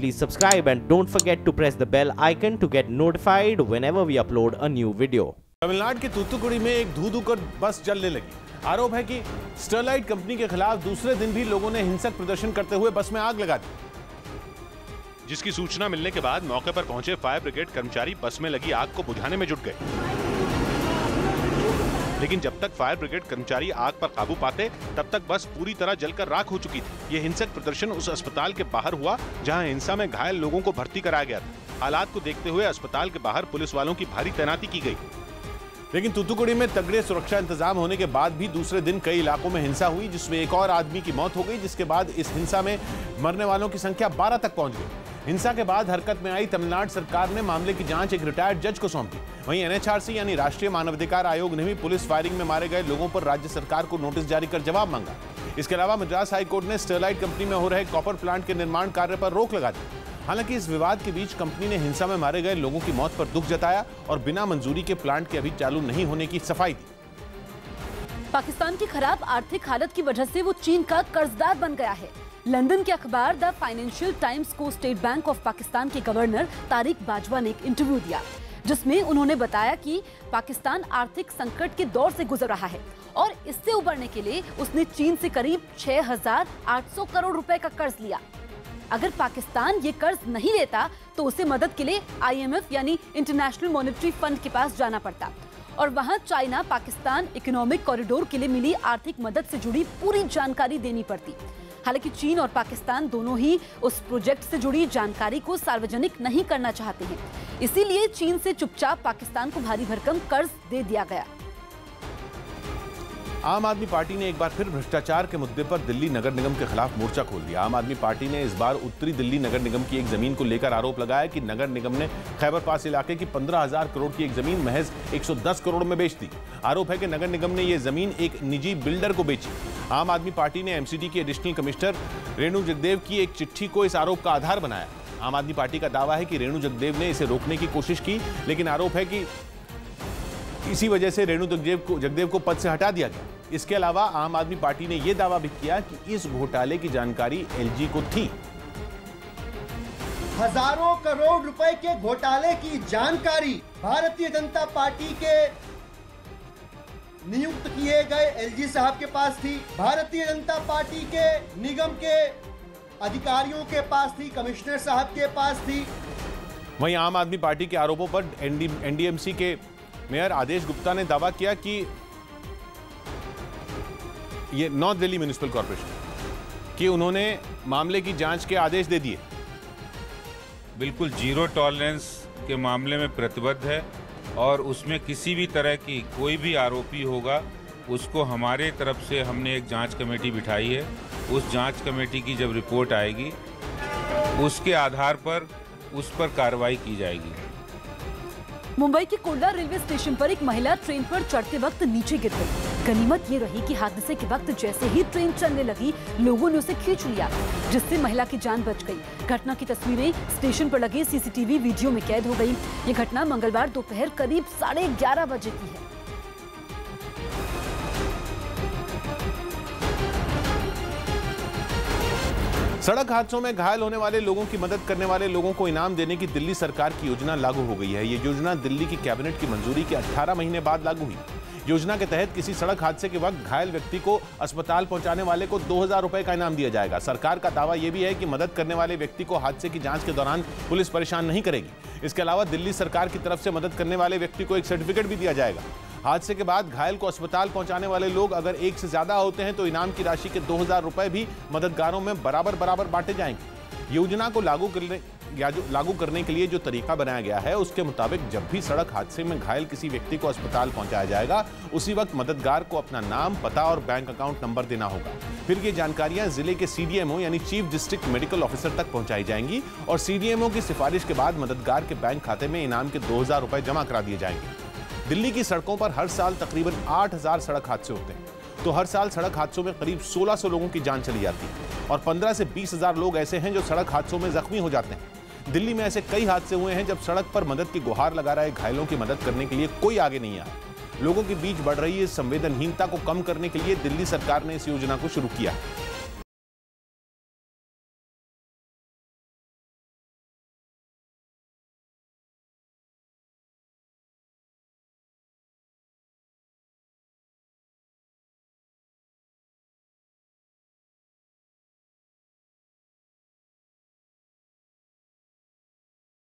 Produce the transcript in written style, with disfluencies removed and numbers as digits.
please subscribe and don't forget to press the bell icon to get notified whenever we upload a new video. Tamil Nadu के तूतुकुड़ी में एक धू-धू कर बस जलने लगी। आरोप है कि स्टरलाइट कंपनी के खिलाफ दूसरे दिन भी लोगों ने हिंसक प्रदर्शन करते हुए बस में आग लगा दी, जिसकी सूचना मिलने के बाद मौके पर पहुंचे फायर ब्रिगेड कर्मचारी बस में लगी आग को बुझाने में जुट गए। लेकिन जब तक फायर ब्रिगेड कर्मचारी आग पर काबू पाते, तब तक बस पूरी तरह जलकर राख हो चुकी थी। ये हिंसक प्रदर्शन उस अस्पताल के बाहर हुआ जहां हिंसा में घायल लोगों को भर्ती कराया गया था। हालात को देखते हुए अस्पताल के बाहर पुलिस वालों की भारी तैनाती की गई। लेकिन तूतुकुड़ी में तगड़े सुरक्षा इंतजाम होने के बाद भी दूसरे दिन कई इलाकों में हिंसा हुई, जिसमें एक और आदमी की मौत हो गई, जिसके बाद इस हिंसा में मरने वालों की संख्या 12 तक पहुंच गई। हिंसा के बाद हरकत में आई तमिलनाडु सरकार ने मामले की जांच एक रिटायर्ड जज को सौंप दी। वहीं एनएचआरसी यानी राष्ट्रीय मानवाधिकार आयोग ने भी पुलिस फायरिंग में मारे गए लोगों पर राज्य सरकार को नोटिस जारी कर जवाब मांगा। इसके अलावा मद्रास हाईकोर्ट ने स्टरलाइट कंपनी में हो रहे कॉपर प्लांट के निर्माण कार्य पर रोक लगा दी। हालांकि इस विवाद के बीच कंपनी ने हिंसा में मारे गए लोगों की मौत पर दुख जताया और बिना मंजूरी के प्लांट के अभी चालू नहीं होने की सफाई दी। पाकिस्तान की खराब आर्थिक हालत की वजह से वो चीन का कर्जदार बन गया है। लंदन के अखबार द फाइनेंशियल टाइम्स को स्टेट बैंक ऑफ पाकिस्तान के गवर्नर तारिक बाजवा ने एक इंटरव्यू दिया, जिसमें उन्होंने बताया कि पाकिस्तान आर्थिक संकट के दौर से गुजर रहा है और इससे उबरने के लिए उसने चीन से करीब 6,800 करोड़ रुपए का कर्ज लिया। अगर पाकिस्तान ये कर्ज नहीं लेता तो उसे मदद के लिए IMF यानी इंटरनेशनल मॉनेटरी फंड के पास जाना पड़ता और वहां चाइना पाकिस्तान इकोनॉमिक कॉरिडोर के लिए मिली आर्थिक मदद से जुड़ी पूरी जानकारी देनी पड़ती। हालांकि चीन और पाकिस्तान दोनों ही उस प्रोजेक्ट से जुड़ी जानकारी को सार्वजनिक नहीं करना चाहते हैं, इसीलिए चीन से चुपचाप पाकिस्तान को भारी भरकम कर्ज दे दिया गया। आम आदमी पार्टी ने एक बार फिर भ्रष्टाचार के मुद्दे पर दिल्ली नगर निगम के खिलाफ मोर्चा खोल दिया। आम आदमी पार्टी ने इस बार उत्तरी दिल्ली नगर निगम की एक जमीन को लेकर आरोप लगाया कि नगर निगम ने खैबर पास इलाके की 15,000 करोड़ की एक जमीन महज 110 करोड़ में बेच दी। आरोप है कि नगर निगम ने यह जमीन एक निजी बिल्डर को बेची। आम आदमी पार्टी ने MCD की एडिशनल कमिश्नर रेणु जगदेव की एक चिट्ठी को इस आरोप का आधार बनाया। आम आदमी पार्टी का दावा है कि रेणु जगदेव ने इसे रोकने की कोशिश की, लेकिन आरोप है कि इसी वजह से रेणु जगदेव को पद से हटा दिया गया। इसके अलावा आम आदमी पार्टी ने यह दावा भी किया कि इस घोटाले की जानकारी LG को थी। हजारों करोड़ रुपए के घोटाले की जानकारी भारतीय जनता पार्टी के नियुक्त किए गए LG साहब के पास थी, भारतीय जनता पार्टी के निगम के अधिकारियों के पास थी, कमिश्नर साहब के पास थी। वहीं आम आदमी पार्टी के आरोपों पर NDMC के मेयर आदेश गुप्ता ने दावा किया कि ये नॉर्थ दिल्ली म्युनिसिपल कॉर्पोरेशन कि उन्होंने मामले की जांच के आदेश दे दिए। बिल्कुल जीरो टॉलरेंस के मामले में प्रतिबद्ध है और उसमें किसी भी तरह की कोई भी आरोपी होगा उसको हमारे तरफ से हमने एक जांच कमेटी बिठाई है। उस जांच कमेटी की जब रिपोर्ट आएगी उसके आधार पर उस पर कार्रवाई की जाएगी। मुंबई के कोंडा रेलवे स्टेशन पर एक महिला ट्रेन पर चढ़ते वक्त नीचे गिर गई। गनीमत ये रही कि हादसे के वक्त जैसे ही ट्रेन चलने लगी, लोगों ने उसे खींच लिया, जिससे महिला की जान बच गई। घटना की तस्वीरें स्टेशन पर लगे CCTV वीडियो में कैद हो गई। ये घटना मंगलवार दोपहर करीब 11:30 बजे की है। सड़क हादसों में घायल होने वाले लोगों की मदद करने वाले लोगों को इनाम देने की दिल्ली सरकार की योजना लागू हो गई है। ये योजना दिल्ली की कैबिनेट की मंजूरी के 18 महीने बाद लागू हुई। योजना के तहत किसी सड़क हादसे के वक्त घायल व्यक्ति को अस्पताल पहुंचाने वाले को 2,000 रुपए का इनाम दिया जाएगा। सरकार का दावा यह भी है कि मदद करने वाले व्यक्ति को हादसे की जांच के दौरान पुलिस परेशान नहीं करेगी। इसके अलावा दिल्ली सरकार की तरफ से मदद करने वाले व्यक्ति को एक सर्टिफिकेट भी दिया जाएगा। हादसे के बाद घायल को अस्पताल पहुंचाने वाले लोग अगर एक से ज्यादा होते हैं तो इनाम की राशि के 2,000 रुपए भी मददगारों में बराबर बांटे जाएंगे। योजना को लागू करने के लिए जो तरीका बनाया गया है उसके मुताबिक जब भी सड़क हादसे में घायल किसी व्यक्ति को अस्पताल पहुंचाया जाएगा, उसी वक्त मददगार को अपना नाम, पता और बैंक अकाउंट नंबर देना होगा। फिर ये जानकारियां जिले के CDMO यानी चीफ डिस्ट्रिक्ट मेडिकल ऑफिसर तक पहुंचाई जाएंगी और CDMO की सिफारिश के बाद मददगार के बैंक खाते में इनाम के 2,000 रुपए जमा करा दिए जाएंगे। दिल्ली की सड़कों पर हर साल तकरीबन 8,000 सड़क हादसे होते हैं, तो हर साल सड़क हादसों में करीब 1,600 लोगों की जान चली जाती है और 15 से 20,000 लोग ऐसे हैं जो सड़क हादसों में जख्मी हो जाते हैं। दिल्ली में ऐसे कई हादसे हुए हैं जब सड़क पर मदद की गुहार लगा रहे घायलों की मदद करने के लिए कोई आगे नहीं आया। लोगों के बीच बढ़ रही इस संवेदनहीनता को कम करने के लिए दिल्ली सरकार ने इस योजना को शुरू किया है।